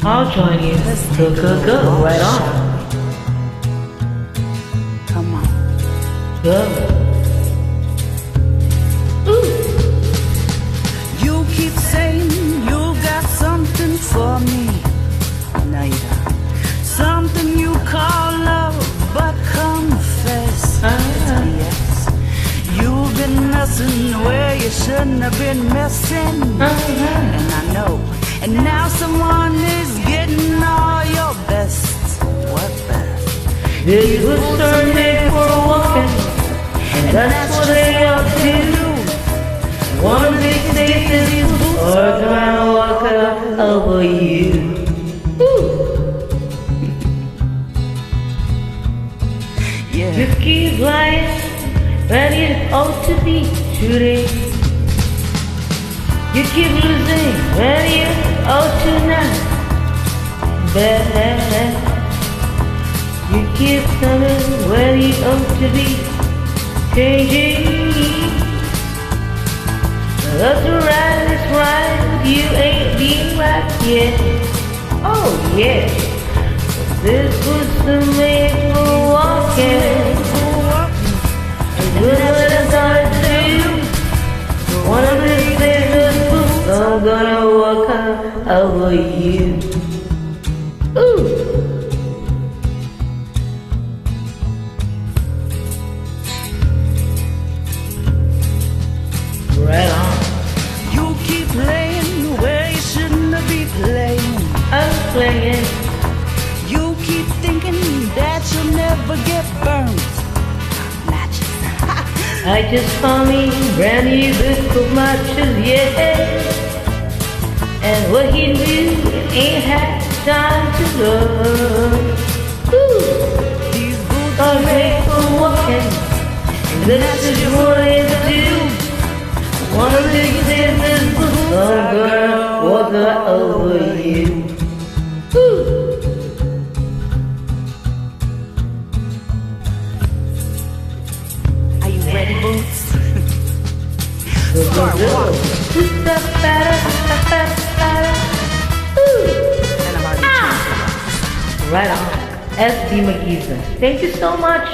I'll join you. Go, right on. Come on. Go. Ooh. You keep saying you got something for me. No, you don't. Something you call love, but confess yes. You've been messing where you shouldn't have been messing. And I know. And now someone is getting all your best. What best? This was Sunday for walking, and that's what they all do. One of these days these boots are gonna walk up over you. Ooh. Yeah. You keep lying, and it ought to be shooting. You keep losing, and you ought to not bet. You keep coming where you ought to be changing. That's right, it's right, you ain't being right yet. Oh yeah, this was the made for walking. And good what I'm gonna do. One of these days those boots I'm gonna walk over you. Ooh. Right on. You keep playing where you shouldn't be playing. I'm playing. You keep thinking that you'll never get burned. Matches. I just found me brand new book of matches, yeah. And what he knew ain't had time to learn. Ooh. These boots Are made for walking, and this is what it do. One of these days this book I'm gonna walk over you. Ooh. Are you ready, Boots? Start walking. And I'm already changed. Right on. S.B. McGeeson. Thank you so much.